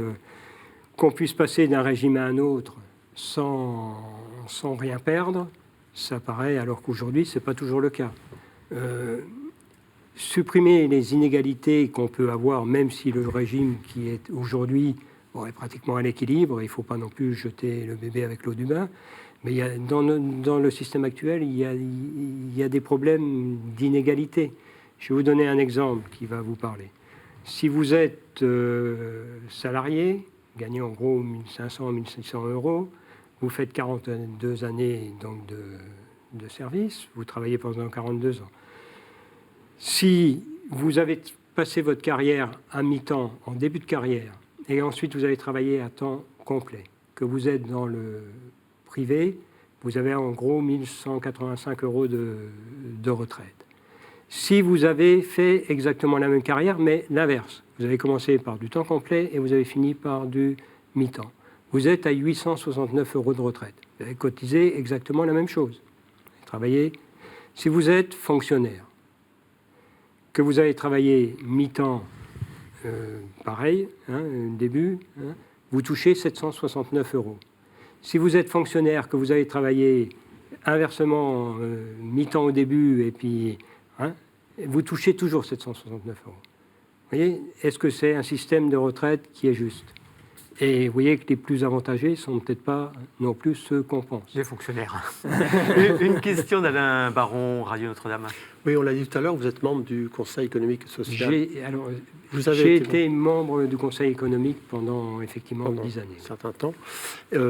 qu'on puisse passer d'un régime à un autre sans rien perdre, ça paraît, alors qu'aujourd'hui, ce n'est pas toujours le cas. Supprimer les inégalités qu'on peut avoir, même si le régime qui est aujourd'hui est pratiquement à l'équilibre, il ne faut pas non plus jeter le bébé avec l'eau du bain, mais dans le système actuel, il y a des problèmes d'inégalité. Je vais vous donner un exemple qui va vous parler. Si vous êtes salarié, gagnez en gros 1 500, 1 600 euros, vous faites 42 années donc, de service, vous travaillez pendant 42 ans. Si vous avez passé votre carrière à mi-temps, en début de carrière, et ensuite vous avez travaillé à temps complet, que vous êtes dans le privé, vous avez en gros 1 185 euros de retraite. Si vous avez fait exactement la même carrière, mais l'inverse, vous avez commencé par du temps complet et vous avez fini par du mi-temps, vous êtes à 869 euros de retraite. Vous avez cotisé exactement la même chose. Vous avez travaillé. Si vous êtes fonctionnaire, que vous avez travaillé mi-temps, pareil, début, vous touchez 769 euros. Si vous êtes fonctionnaire, que vous avez travaillé inversement mi-temps au début et puis vous touchez toujours 769 euros. Vous voyez, est-ce que c'est un système de retraite qui est juste ? Et vous voyez que les plus avantagés ne sont peut-être pas non plus ceux qu'on pense. Les fonctionnaires. Une question d'Alain Baron, Radio Notre-Dame. Oui, on l'a dit tout à l'heure, vous êtes membre du Conseil économique et social. J'ai été membre du Conseil économique pendant effectivement 10 années. Un certain temps. Là,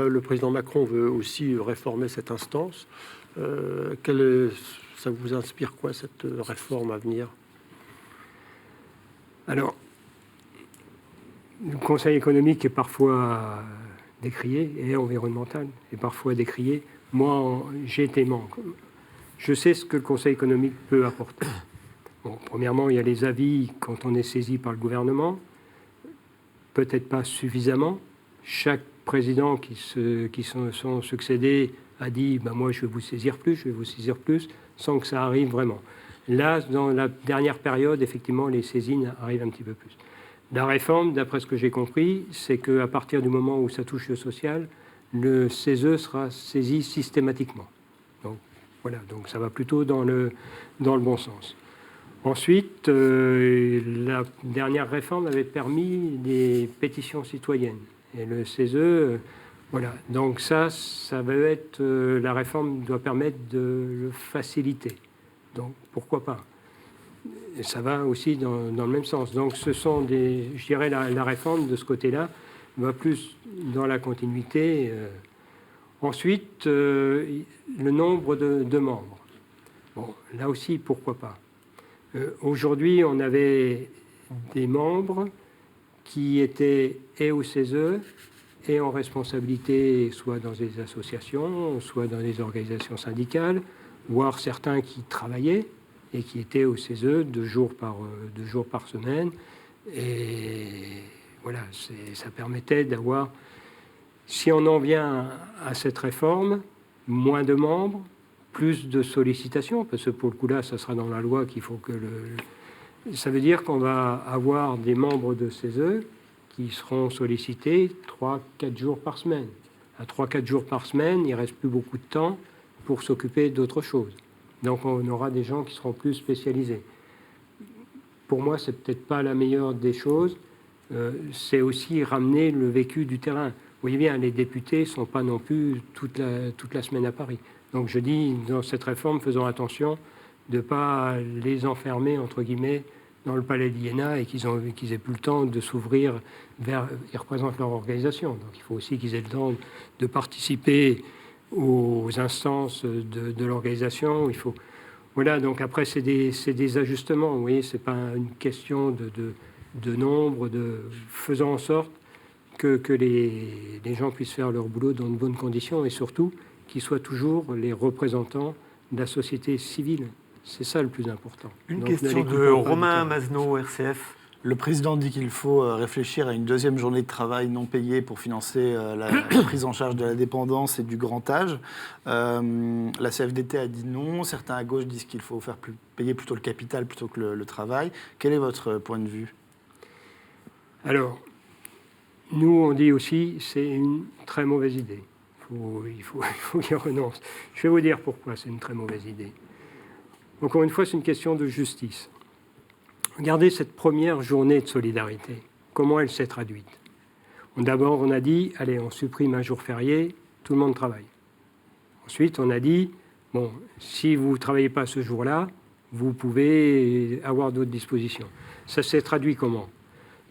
le président Macron veut aussi réformer cette instance. Ça vous inspire quoi, cette réforme à venir ? Alors, le Conseil économique est parfois décrié, et environnemental est parfois décrié. Moi, j'ai été membre. Je sais ce que le Conseil économique peut apporter. Bon, premièrement, il y a les avis quand on est saisi par le gouvernement. Peut-être pas suffisamment. Chaque président qui sont succédés a dit moi, je vais vous saisir plus, sans que ça arrive vraiment. Là, dans la dernière période, effectivement, les saisines arrivent un petit peu plus. La réforme, d'après ce que j'ai compris, c'est qu'à partir du moment où ça touche le social, le CESE sera saisi systématiquement. Donc, voilà, donc ça va plutôt dans le bon sens. Ensuite, la dernière réforme avait permis des pétitions citoyennes. Et le CESE, voilà. Donc ça va être... la réforme doit permettre de le faciliter. Donc, pourquoi pas ? Et ça va aussi dans le même sens. Donc, ce sont je dirais, la réforme de ce côté-là va plus dans la continuité. Ensuite, le nombre de membres. Bon, là aussi, pourquoi pas. Aujourd'hui, on avait des membres qui étaient et au CESE et en responsabilité, soit dans des associations, soit dans des organisations syndicales, voire certains qui travaillaient et qui étaient au CESE 2 jours par semaine. Et voilà, ça permettait d'avoir, si on en vient à cette réforme, moins de membres, plus de sollicitations, parce que pour le coup là, ça sera dans la loi qu'il faut que ça veut dire qu'on va avoir des membres de CESE qui seront sollicités 3-4 jours par semaine. À 3-4 jours par semaine, il ne reste plus beaucoup de temps pour s'occuper d'autres choses. Donc on aura des gens qui seront plus spécialisés. Pour moi, c'est peut-être pas la meilleure des choses. C'est aussi ramener le vécu du terrain. Vous voyez bien, les députés ne sont pas non plus toute la semaine à Paris. Donc je dis, dans cette réforme, faisons attention de ne pas les enfermer, entre guillemets, dans le palais d'Iéna et qu'ils aient plus le temps de s'ouvrir vers... Ils représentent leur organisation. Donc il faut aussi qu'ils aient le temps de participer aux instances de l'organisation. Il faut... Voilà, donc après, c'est des ajustements. Vous voyez, ce n'est pas une question de nombre, faisant en sorte que les gens puissent faire leur boulot dans de bonnes conditions et surtout qu'ils soient toujours les représentants de la société civile. C'est ça le plus important. Une question de Romain Mazneau, RCF. Le président dit qu'il faut réfléchir à une deuxième journée de travail non payée pour financer la prise en charge de la dépendance et du grand âge. La CFDT a dit non. Certains à gauche disent qu'il faut payer plutôt le capital plutôt que le travail. Quel est votre point de vue ? Alors, nous, on dit aussi c'est une très mauvaise idée. Il faut y renoncer. Je vais vous dire pourquoi c'est une très mauvaise idée. Encore une fois, c'est une question de justice. Regardez cette première journée de solidarité. Comment elle s'est traduite? D'abord, on a dit, allez, on supprime un jour férié, tout le monde travaille. Ensuite, on a dit, bon, si vous ne travaillez pas ce jour-là, vous pouvez avoir d'autres dispositions. Ça s'est traduit comment?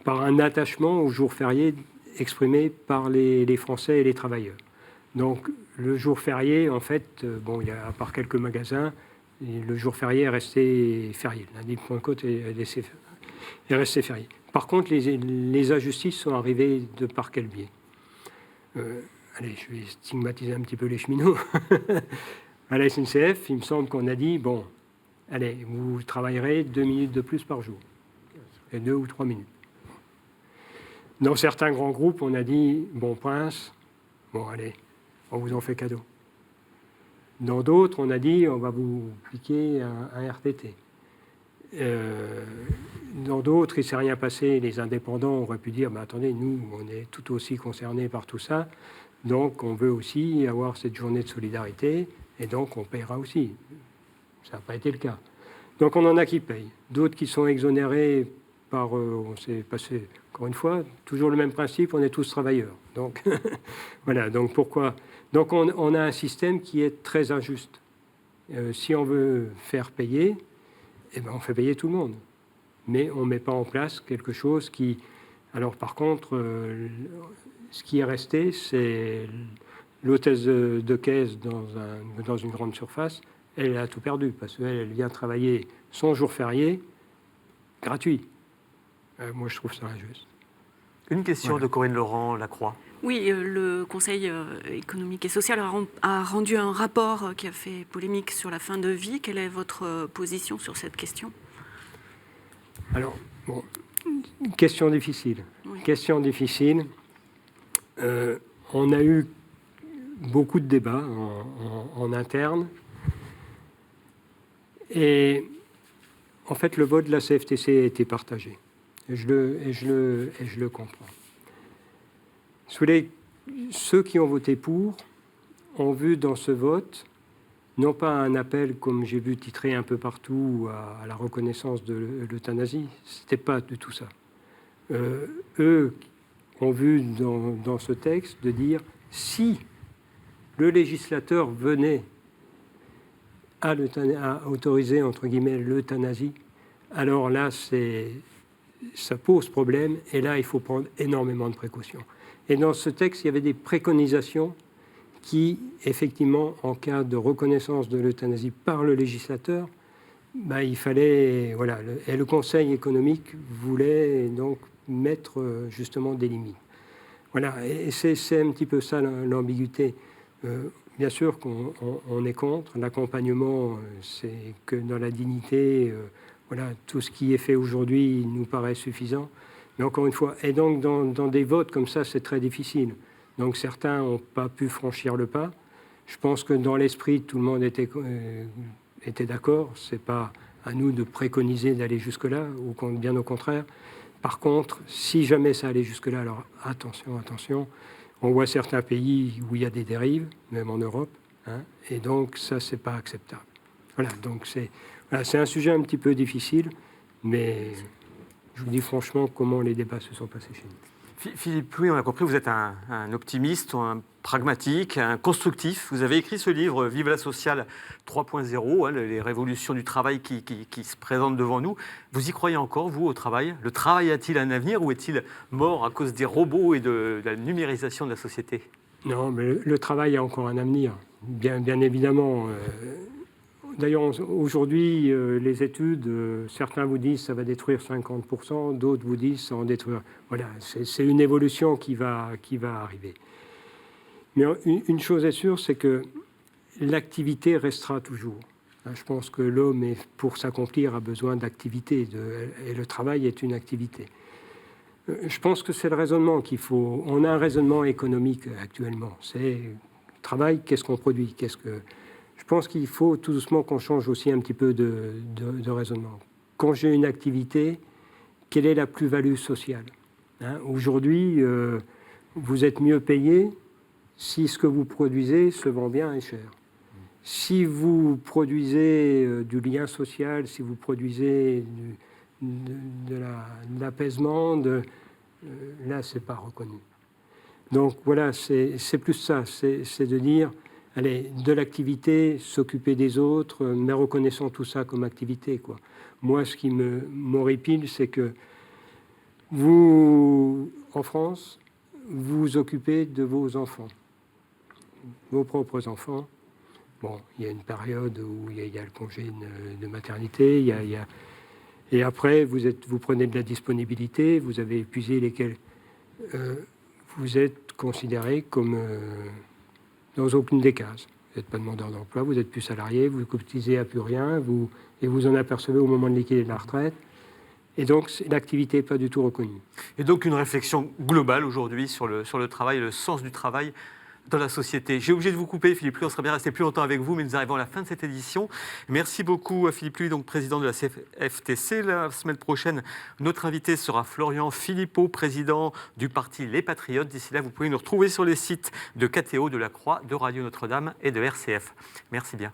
Par un attachement au jour férié exprimé par les Français et les travailleurs. Donc, le jour férié, en fait, bon, il y a, à part quelques magasins, le jour férié est resté férié. Lundi de Pentecôte est resté férié. Par contre, les injustices sont arrivées de par quel biais? Allez, je vais stigmatiser un petit peu les cheminots. À la SNCF, il me semble qu'on a dit, bon, allez, vous travaillerez 2 minutes de plus par jour. Et 2 ou 3 minutes. Dans certains grands groupes, on a dit, bon prince, bon allez, on vous en fait cadeau. Dans d'autres, on a dit, on va vous piquer un RTT. Dans d'autres, il ne s'est rien passé. Les indépendants auraient pu dire, bah, attendez, nous, on est tout aussi concernés par tout ça, donc on veut aussi avoir cette journée de solidarité, et donc on paiera aussi. Ça n'a pas été le cas. Donc on en a qui payent. D'autres qui sont exonérés par, on s'est passé, encore une fois, toujours le même principe, on est tous travailleurs. Donc voilà, donc pourquoi? Donc on a un système qui est très injuste. Si on veut faire payer, eh ben on fait payer tout le monde. Mais on ne met pas en place quelque chose qui... Alors par contre, ce qui est resté, c'est l'hôtesse de caisse dans une grande surface, elle a tout perdu, parce qu'elle vient travailler son jour férié gratuit. Moi, je trouve ça injuste. Une question de Corinne Laurent, Lacroix. Oui, le Conseil économique et social a rendu un rapport qui a fait polémique sur la fin de vie. Quelle est votre position sur cette question? Alors, bon, question difficile. Oui. Question difficile. On a eu beaucoup de débats en interne. Et en fait, le vote de la CFTC a été partagé. Et je le comprends. Ceux qui ont voté pour ont vu dans ce vote, non pas un appel, comme j'ai vu titré un peu partout, à la reconnaissance de l'euthanasie, ce n'était pas du tout ça. Eux ont vu dans ce texte de dire, si le législateur venait à autoriser, entre guillemets, l'euthanasie, alors là, ça pose problème, et là, il faut prendre énormément de précautions. Et dans ce texte, il y avait des préconisations qui, effectivement, en cas de reconnaissance de l'euthanasie par le législateur, ben, il fallait... Voilà, et le Conseil économique voulait donc mettre justement des limites. Voilà, et c'est un petit peu ça l'ambiguïté. Bien sûr qu'on est contre. L'accompagnement, c'est que dans la dignité... Voilà, tout ce qui est fait aujourd'hui nous paraît suffisant. Mais encore une fois, et donc dans des votes comme ça, c'est très difficile. Donc certains n'ont pas pu franchir le pas. Je pense que dans l'esprit, tout le monde était d'accord. Ce n'est pas à nous de préconiser d'aller jusque-là, ou bien au contraire. Par contre, si jamais ça allait jusque-là, alors attention, attention. On voit certains pays où il y a des dérives, même en Europe, hein, et donc ça, ce n'est pas acceptable. Voilà, donc c'est un sujet un petit peu difficile, mais je vous dis franchement comment les débats se sont passés chez nous. Philippe Louis, on a compris, vous êtes un optimiste, un pragmatique, un constructif. Vous avez écrit ce livre, Vive la sociale 3.0, hein, les révolutions du travail qui se présentent devant nous. Vous y croyez encore, vous, au travail? Le travail a-t-il un avenir ou est-il mort à cause des robots et de la numérisation de la société? Non, mais le travail a encore un avenir, bien évidemment. D'ailleurs, aujourd'hui, les études, certains vous disent que ça va détruire 50%, d'autres vous disent que ça va en détruire. Voilà, c'est une évolution qui va arriver. Mais une chose est sûre, c'est que l'activité restera toujours. Je pense que l'homme, pour s'accomplir, a besoin d'activité, et le travail est une activité. Je pense que c'est le raisonnement qu'il faut. On a un raisonnement économique actuellement. C'est travail, qu'est-ce qu'on produit, Je pense qu'il faut tout doucement qu'on change aussi un petit peu de raisonnement. Quand j'ai une activité, quelle est la plus-value sociale? Aujourd'hui, vous êtes mieux payé si ce que vous produisez se vend bien et cher. Si vous produisez du lien social, si vous produisez de l'apaisement, là, ce n'est pas reconnu. Donc voilà, c'est plus ça, c'est de dire, allez, de l'activité, s'occuper des autres, mais reconnaissant tout ça comme activité, quoi. Moi, ce qui m'horripile, c'est que vous, en France, vous vous occupez de vos enfants, vos propres enfants. Bon, il y a une période où il y a le congé de maternité, et après, vous prenez de la disponibilité, vous avez épuisé lesquels... vous êtes considéré comme dans aucune des cases. Vous n'êtes pas demandeur d'emploi, vous n'êtes plus salarié, vous cotisez à plus rien, et vous en apercevez au moment de liquider la retraite. Et donc, l'activité n'est pas du tout reconnue. Et donc, une réflexion globale aujourd'hui sur le travail, le sens du travail dans la société. J'ai obligé de vous couper, Philippe Luy, on serait bien resté plus longtemps avec vous, mais nous arrivons à la fin de cette édition. Merci beaucoup à Philippe Luy, donc président de la CFTC. La semaine prochaine, notre invité sera Florian Philippot, président du parti Les Patriotes. D'ici là, vous pouvez nous retrouver sur les sites de KTO, de la Croix, de Radio Notre-Dame et de RCF. Merci bien.